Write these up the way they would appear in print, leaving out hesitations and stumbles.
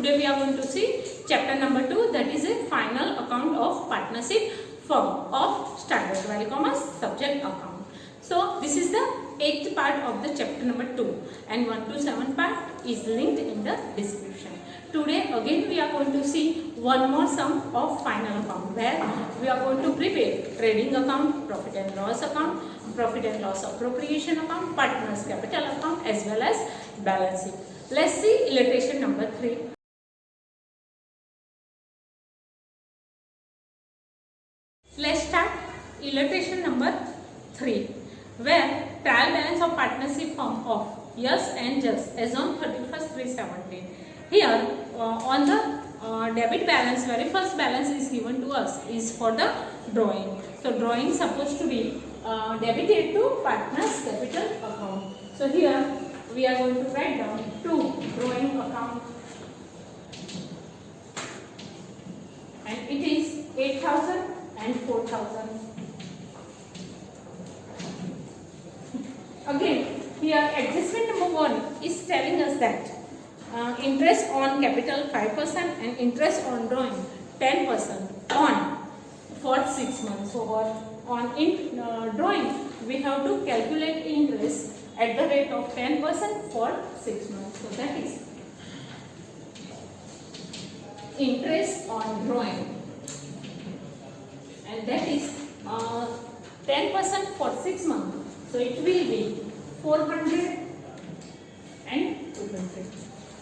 Today we are going to see chapter number 2, that is a final account of partnership firm of Standard Valley Commerce subject account. So this is the 8th part of the chapter number 2 and 1 to 7 part is linked in the description. Today again we are going to see one more sum of final account where we are going to prepare trading account, profit and loss account, profit and loss appropriation account, partners capital account as well as balance sheet. Let's see illustration number 3. Let's start illustration number 3 where trial balance of partnership firm of Yes and Just as on 31st/3/17. Here on the debit balance, very first balance is given to us is for the drawing. So drawing supposed to be debited to partners capital account. So here we are going to write down to drawing account and it is 8,000 and 4,000. Again here adjustment number 1 is telling us that interest on capital 5% and interest on drawing 10% on for 6 months. So on drawing we have to calculate interest at the rate of 10% for 6 months. So that is interest on drawing and that is 10% for 6 months. So it will be 400 and 200.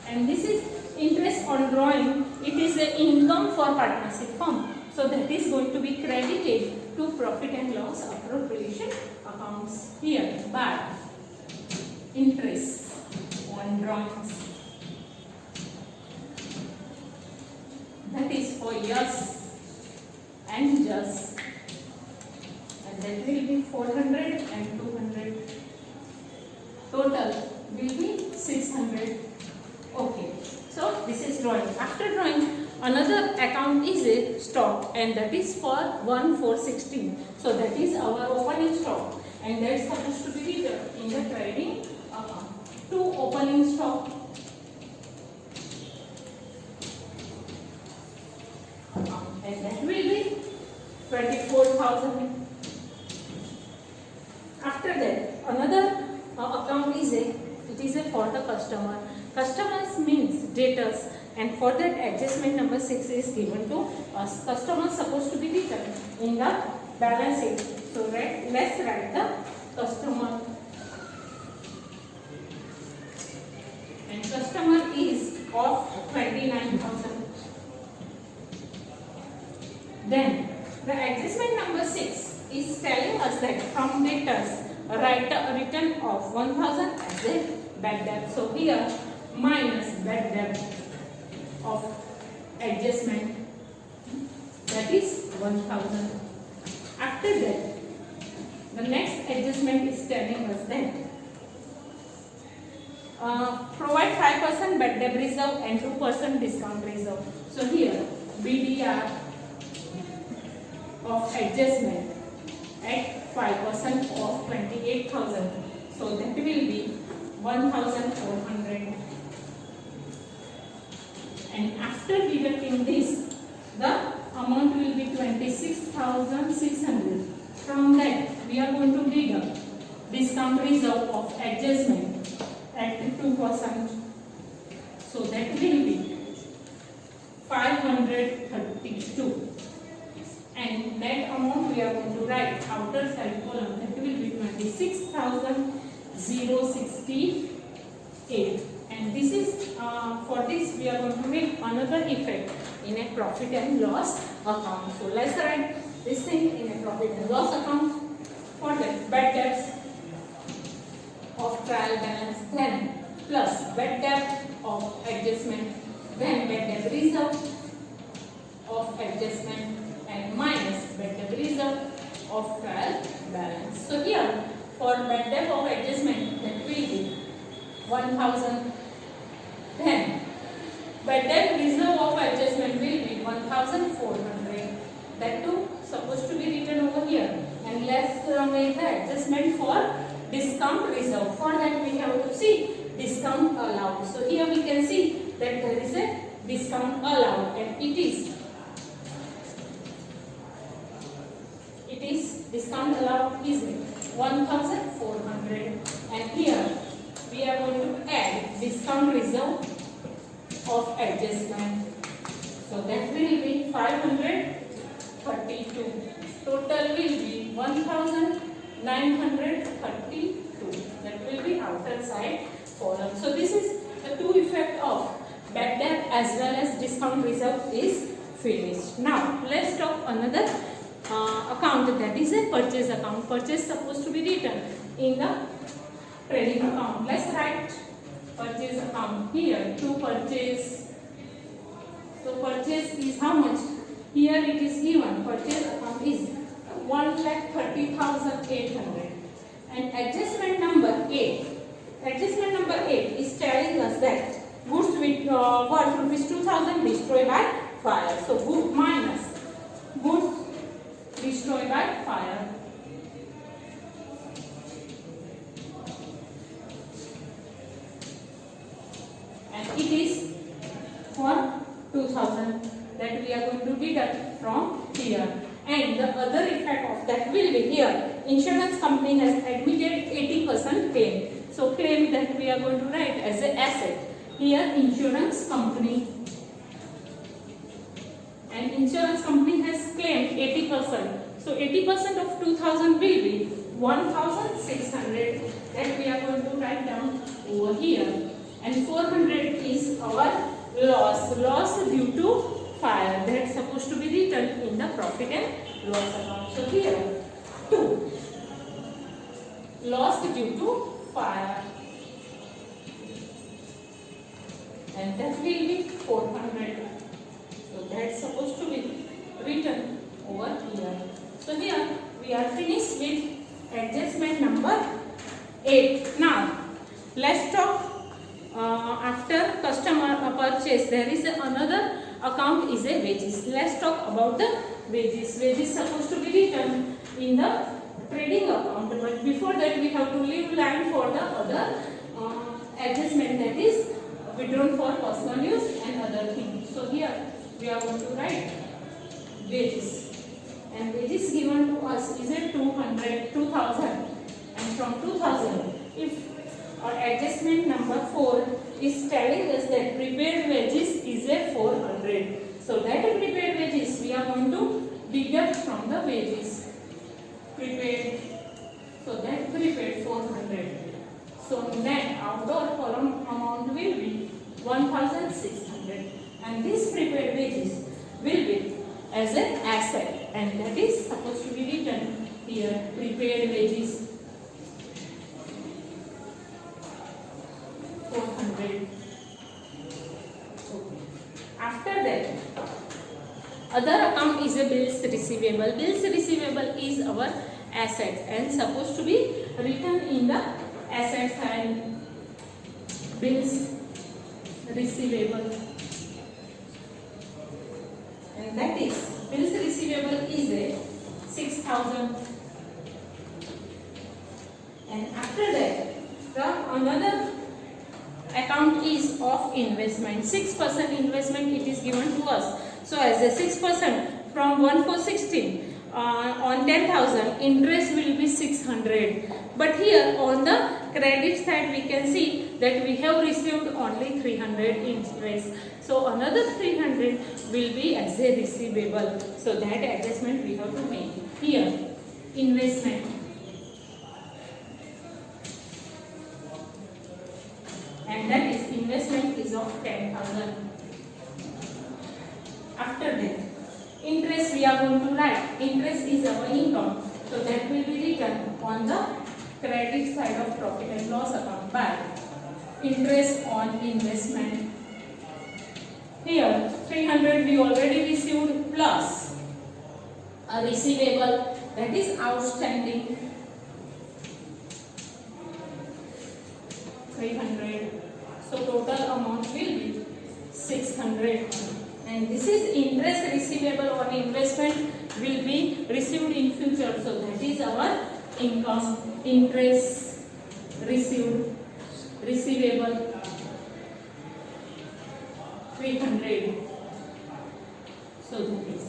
And this is interest on drawing. It is the income for partnership firm. So that is going to be credited to profit and loss appropriation accounts here by interest on drawings. That is for Yes and Just. And that will be 400 and 200. Total will be 600. Okay. So this is drawing. After drawing, another account is a stock and that is for 1/4/16. So that is our opening stock and that is supposed to be written in the trading account. To opening stock and that will be 24,000. After that, another account is for the customer. Customers means debtors, and for that adjustment number 6 is given to us. Customer supposed to be written in the balance sheet. So let's write the customer. And customer is of 29,000. Then the adjustment number 6 is telling us that from debtors write a return of 1,000 as a bad debt. So here minus bad debt of adjustment, that is 1,000. After that, the next adjustment is telling us that provide 5% bad debt reserve and 2% discount reserve. So here BDR of adjustment at 5% of 28,000. So that will be 1,400. And after deducting this, the amount will be 26,600. From that, we are going to deduct discount reserve of adjustment at 2%. So that will be 532. And that amount we are going to write outer side column, that will be 26,068. And this is for this we are going to make another effect in a profit and loss account. So let's write this thing in a profit and loss account. For that, bad debts of trial balance, then plus bad debt of adjustment, then bad debt reserve of adjustment, and minus bad debt reserve of trial balance. So here for bad debt of adjustment, that will be 1,000. Then bad debt reserve of adjustment will be 1,400. That too supposed to be written over here. And let's make the adjustment for discount reserve. For that we have to see discount allowed. So here we can see that there is a discount allowed, and it is discount allowed is 1,400, and here we are going to add discount reserve of adjustment, so that will be 532. Total will be 1,932. That will be outer side column. So this is the two effect of bad debt as well as discount reserve is finished. Now let's talk another account, that is a purchase account. Purchase supposed to be written in the trading account. Let's write purchase account here. To purchase. So purchase is how much? Here it is given. Purchase account is 1,30,800. And adjustment number 8. Adjustment number 8 is telling us that goods with worth rupees 2,000 destroyed by fire. So good minus goods destroyed by fire. And it is for 2,000 that we are going to deduct from here. And the other effect of that will be here. Insurance company has admitted 80% claim. So claim that we are going to write as an asset. Here insurance company. And insurance company has claimed 80%. So 80% of 2,000 will be 1,600 that we are going to write down over here. And 400 is our loss due to fire. That's supposed to be written in the profit and loss account. So here 2, loss due to fire, and that will be 400. So that's supposed to be written over here. So here we are finished with adjustment number 8. Now let's talk after customer purchase. There is another account is a wages. Let's talk about the wages. Wages supposed to be written in the trading account, but before that we have to leave line for the other adjustment, that is withdrawn for personal use and other things. So here we are going to write wages, and wages given to us is a 2,000, and from 2,000 if our adjustment number 4 is telling us that prepaid wages is a 400. So that prepaid wages we are going to deduct from the wages. Prepaid. So that prepaid 400. So net outdoor column amount will be 1,600. And this prepaid wages will be as an asset. And that is supposed to be written here. Prepaid wages 400. After that, other account is a bills receivable. Bills receivable is our assets and supposed to be written in the assets and bills receivable. And that is bills receivable is a 6,000. And after that, the another account is of investment. 6% investment it is given to us. So as a 6% from 1,416 on 10,000, interest will be 600. But here on the credit side we can see that we have received only 300 interest. So another 300 will be as a receivable. So that adjustment we have to make. Here investment. And that is investment is of 10,000. After that, interest we are going to write. Interest is our income. So that will be written on the credit side of profit and loss account by interest on investment. Here 300 we already received plus a receivable, that is outstanding 300. So total amount will be 600. And this is interest receivable on investment will be received in future. So that is our income. Interest received, receivable. 300. So that is.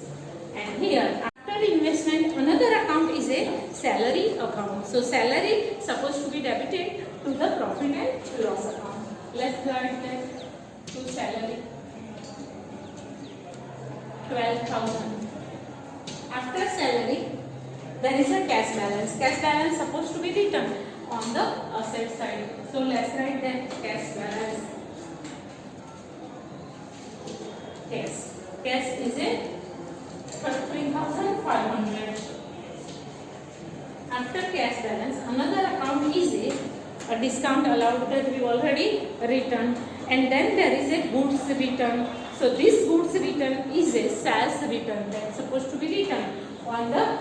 And here after investment another account is a salary account. So salary supposed to be debited to the profit and loss account. Let's write that to salary 12,000. After salary there is a cash balance. Cash balance supposed to be written on the asset side. So let's write that cash balance. Cash is a 3,500. After cash balance another account is a discount allowed that we already written, and then there is a goods return. So this goods return is a sales return that's supposed to be written on the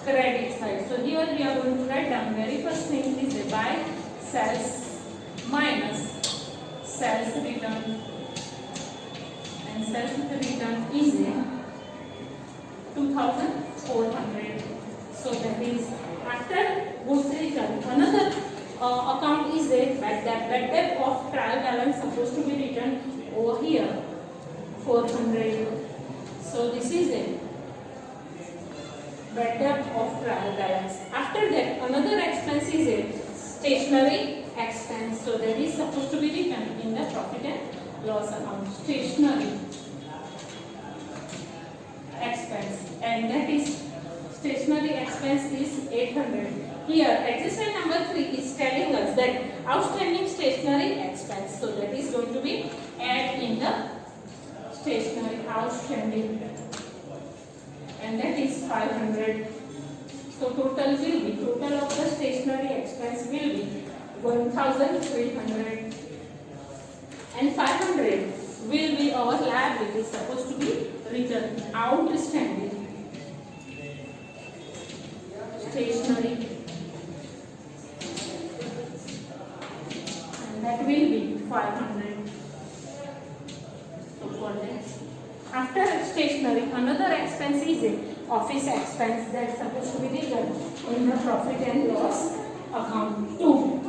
credit side. So here we are going to write down very first thing is a buy sales minus sales return, and sales return is a 2,400. So that is after goods return another account is a bad debt. Bad debt of trial balance supposed to be written over here 400. So this is a bad debt of trial balance. After that another expense is a stationery expense. So that is supposed to be written in the profit and loss account. Stationery expense, and that is stationery expense is 800. Here adjustment number 3 is telling us that outstanding stationery expense. So that is going to be add in the stationery outstanding, and that is 500. So total will be total of the stationery expense will be 1,300, and 500 will be our liability supposed to be written outstanding stationery, and that will be 500. So for that after stationery another expense is a office expense that's supposed to be written in the profit and loss account 2.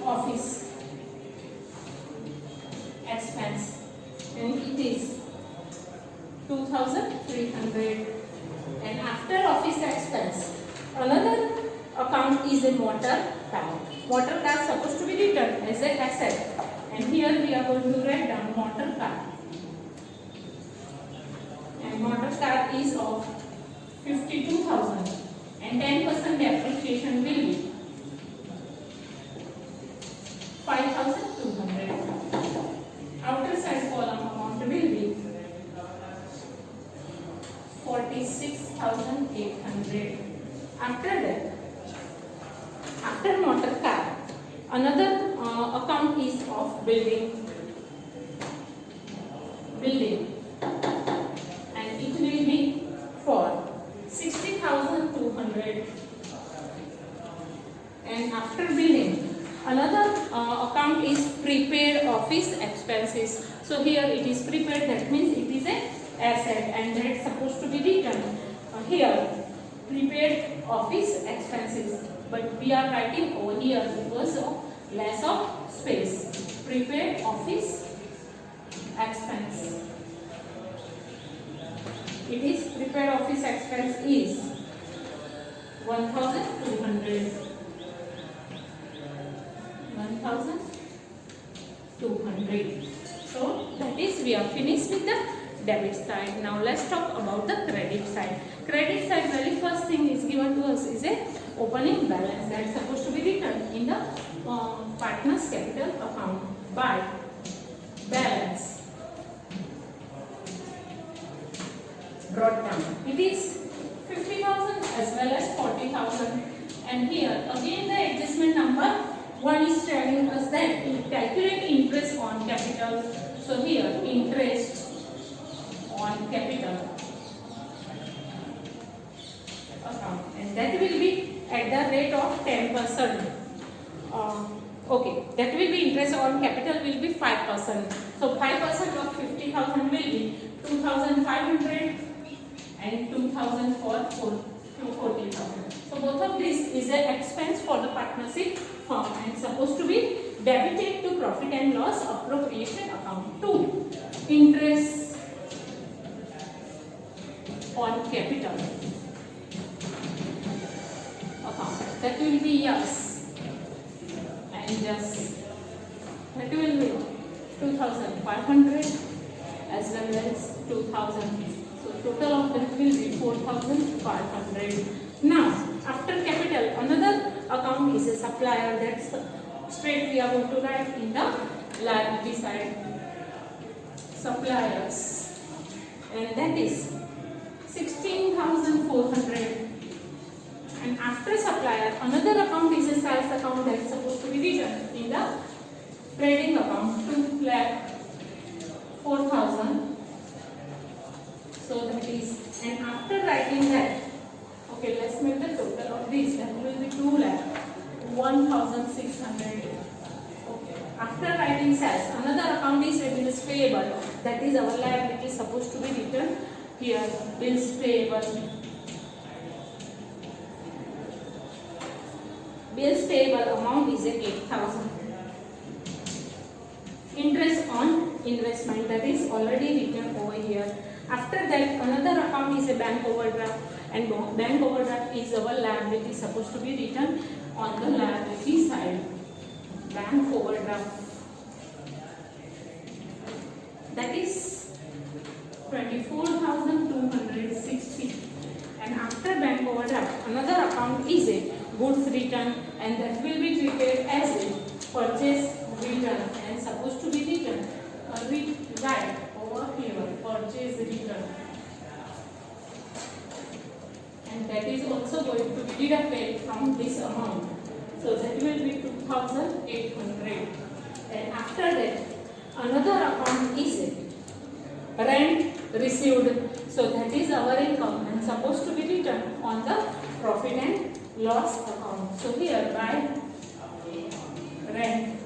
Office expense, and it is 2,300. And after office expense another account is a motor car. Motor car supposed to be written as an asset, and here we are going to write down motor car, and motor car is of 52,000, and 10% depreciation will be 5,200. Outer side column amount will be 46,800. After that, after motor car another account is of building, and it will be for 60,200. And after building another account is prepaid office expenses. So here it is prepaid, that means it is a asset, and that's supposed to be written here prepaid office expenses, but we are writing over here because of less of space. Prepaid office expense, it is prepaid office expense is 1,200. 1,200. So that is we are finished with the debit side. Now let's talk about the credit side. Credit side very first thing is given to us is a opening balance that's supposed to be written in the partner's capital account by balance brought down. It is 50,000 as well as 40,000, and here again the adjustment number 1 is telling us that calculate interest on capital. So here interest on capital account, and that will be at the rate of 10%. Okay, that will be interest on capital will be 5%. So 5% of 50,000 will be 2,500, and 2,000 for 40,000. So both of this is an expense for the partnership firm and supposed to be debited to profit and loss appropriation account 2. interest on capital account, that will be yes, and just that will be 2,500 as well as 2,000. So total of that will be 4,500. Now after capital, another account is a supplier. That's straight we are going to write in the liability side, suppliers, and that is 16,400. And after supplier, another account is a sales account that is supposed to be written in the trading account, 2,04,000. So that is, and after writing that, okay, let's make the total of this. That will be 2,01,600. Okay. After writing sales, another account is a bills payable. That is our liability supposed to be written here. Bills payable. Bills payable amount is 8,000. Interest on investment, that is already written over here. After that, another account is a bank overdraft, and bank overdraft is our liability supposed to be written on the liability side. Bank overdraft, that is 24,260. And after bank overdraft, another account is a goods return, and that will be treated as a purchase return and supposed to be written right over here, purchase return, and that is also going to be deducted from this amount. So that will be 2,800. And after that, another account is a rent received. So that is our income and supposed to be written on the profit and loss account. So here by rent,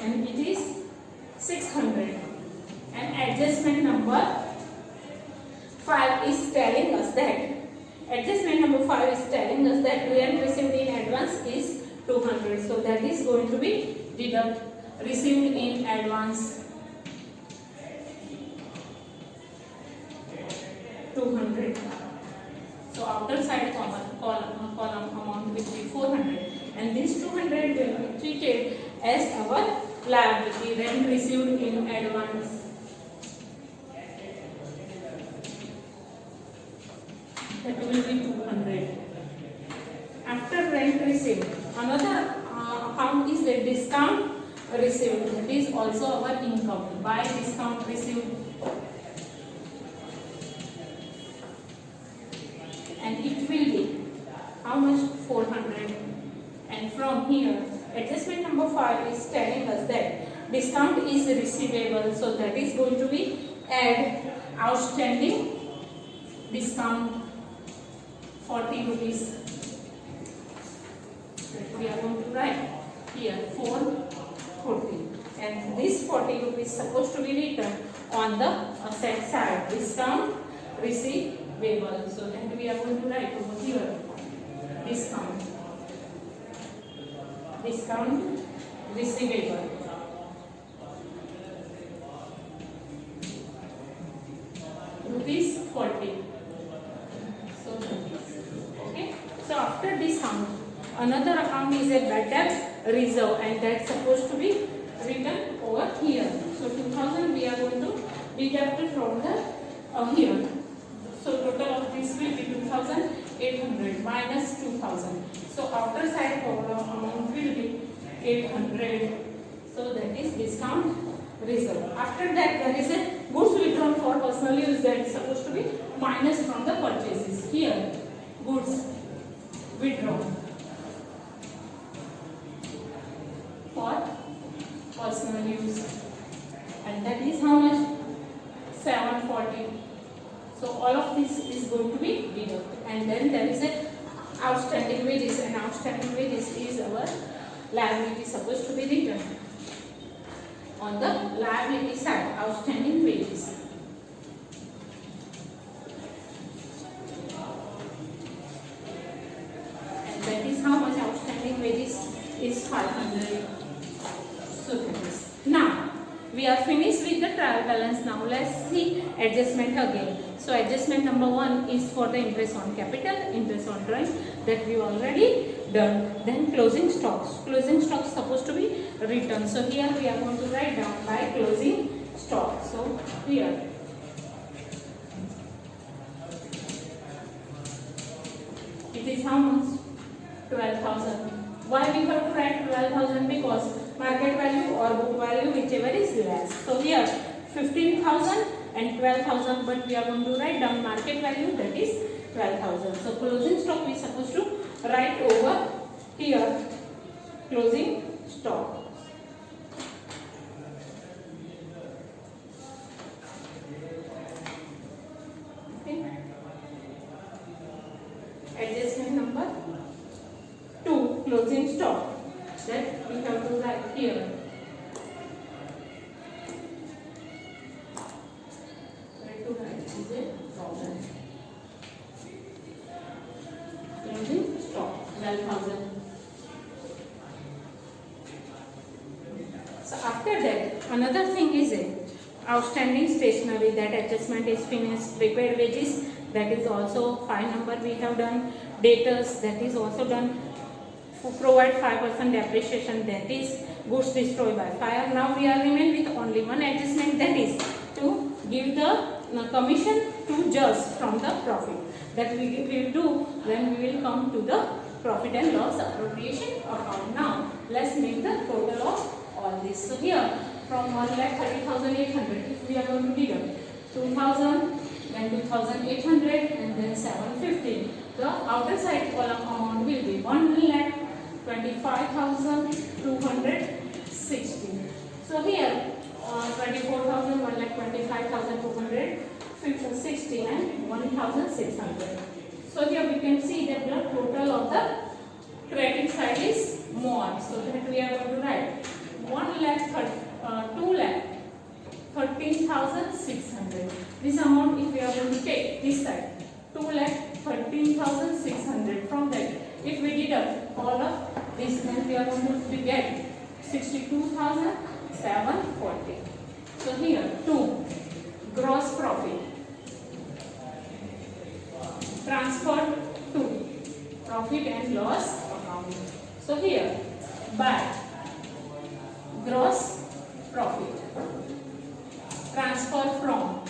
and it is 600. And adjustment number 5 is telling us that rent received in advance is 200. So that is going to be deduct received in advance 200. So outer side column amount will be 400, and this 200 will be treated as our liability, rent received in advance. That will be 200. After rent received, another account is the discount received. That is also our income by discount received. And it will be how much? 400. And from here, adjustment number 5 is telling us that discount is receivable. So that is going to be add outstanding discount 40 rupees. We are going to write here 440. And this 40 rupees supposed to be written on the asset side, discount receivable. So then we are going to write over here discount receivable. Rupees 40. So okay. So after discount, another account is a bad debt reserve, and that's supposed to be written over here. So 2,000 we are going to deduct from the here. So total of this will be 2,800 minus 2,000. So outer side amount will be 800. So that is discount reserve. After that, there is a goods withdrawn for personal use, that is supposed to be minus from the purchases. Here, goods withdrawn for personal use, and that is how much? 740. So all of this is going to be deducted, and then there is a outstanding wages, and outstanding wages is our liability supposed to be written on the liability side, outstanding wages. And that is how much outstanding wages is 500. So that is. Now we are finished with the trial balance. Now let's see adjustment again. So adjustment number 1 is for the interest on capital, interest on drawing, that we already done. Then closing stocks. Closing stocks supposed to be returned. So here we are going to write down by closing stock. So here it is how much? 12,000. Why we have to write 12,000? Because market value or book value, whichever is less. So here 15,000 and 12,000, but we are going to write down market value, that is 12,000. So closing stock we are supposed to write over here, closing stock. Okay. Adjustment number 2, closing stock, that we have to write here. Closing stock 12,000. So after that, another thing is outstanding stationery, that adjustment is finished. Prepaid wages, that is also 5 number we have done. Debtors, that is also done. Provide 5% depreciation, that is goods destroyed by fire. Now we are remain with only one adjustment, that is to give the commission to judge from the profit. That we will do when we will come to the profit and loss appropriation account. Now let's make the total of all this. So here from 1,30,800, if we are going to deduct 2,000, then 2,800, and then 750. The outer side column amount will be 1,25,260. So here 24,000, 1,25,260, and 1,600. So here we can see that the total of the credit side is more. So that we are going to write 2,13,600. This amount, if we are going to take this side, 2,13,600. From that, if we deduct all of this, then we are going to get 62,740. So here 2, gross profit transferred to profit and loss account. So here by gross profit transfer from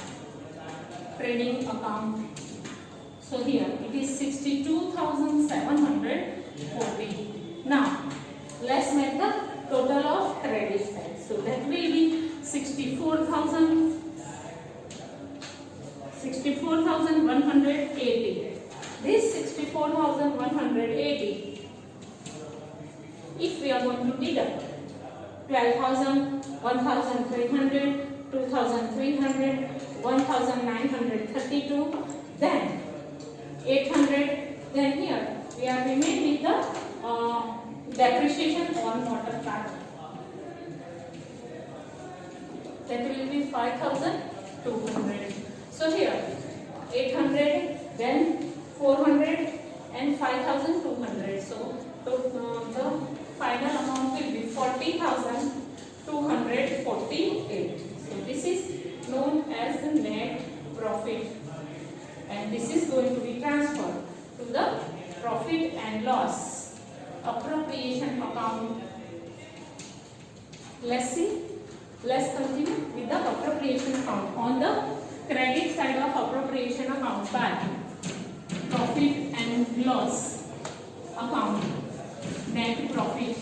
trading account. So here it is 62,740. Now let's make the total of credit side. So that will be 64,180. This 64,180, if we are going to deduct 12,000, 1,300, 2,300, 1,932, then 800, then here we are remain with the depreciation on motor car. That will be 5,200. So here 800, then 400, and 5,200. So the final amount will be 40,248. So this is known as the net profit, and this is going to be transferred to the profit and loss appropriation account. Let's continue with the appropriation account. On the credit side of appropriation account, by profit and loss account, net profit.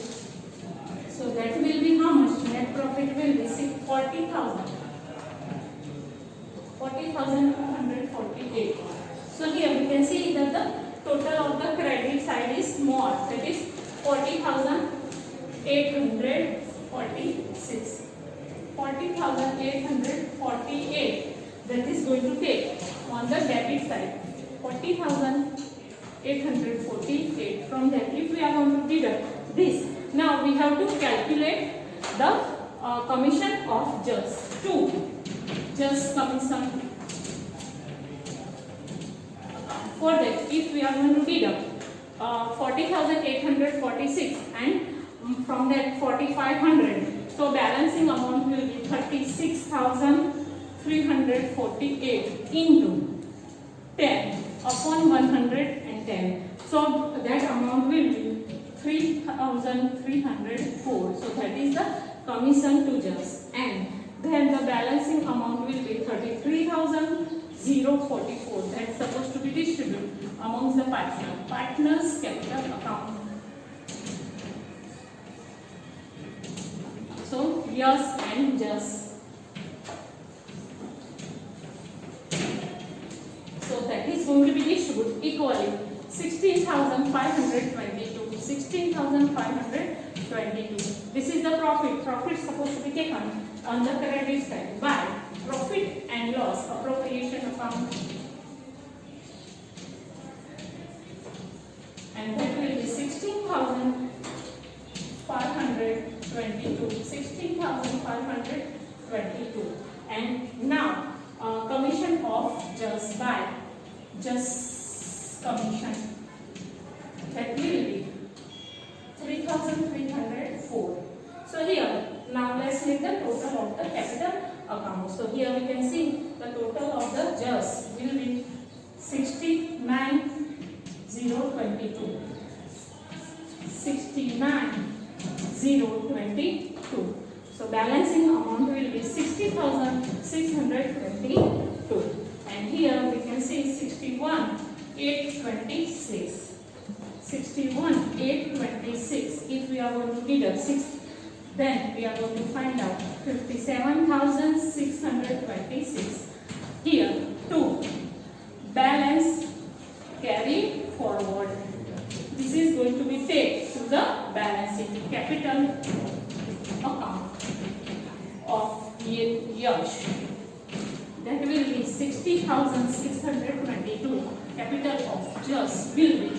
So that will be how much? Net profit will be 40,248. So here we can see that the total of the credit side is more, that is 40,846. 40,848, that is going to take on the debit side 40,848. From that, if we are going to deduct this, now we have to calculate the commission of just commission. For that, if we are going to deduct 40,846 and from that 4,500, so balancing amount will be 36,000 348 into 10 upon 110. So that amount will be 3,304. So that is the commission to judges. And then the balancing amount will be 33,044. That's supposed to be distributed amongst the partners capital account. So yes and just. So that is going to be distributed equally 16,522. 16,522. This is the profit. Profit is supposed to be taken on the credit side by profit and loss appropriation account. And that will be 16,522. 16,522. And now commission of just by just commission, that will be 3,304. So here now let's make the total of the capital account. So here we can see the total of the just will be 69,022. 69,022. So balancing amount will be 60,622. And here we can see 61,826. 61,826. If we are going to deduct 6, then we are going to find out 57,626. Here 2. Balance carry forward. This is going to be taken to the balancing capital account of Yash. That will be 60,622. Capital of just will be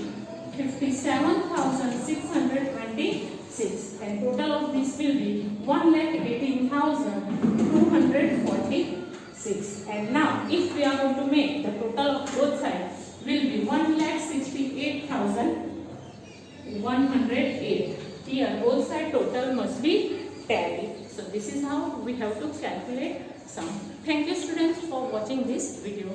57,626. And total of this will be 1,18,246. And now if we are going to make the total of both sides will be 1,68,108. Here both side total must be tallied. So this is how we have to calculate sum. Thank you students for watching this video.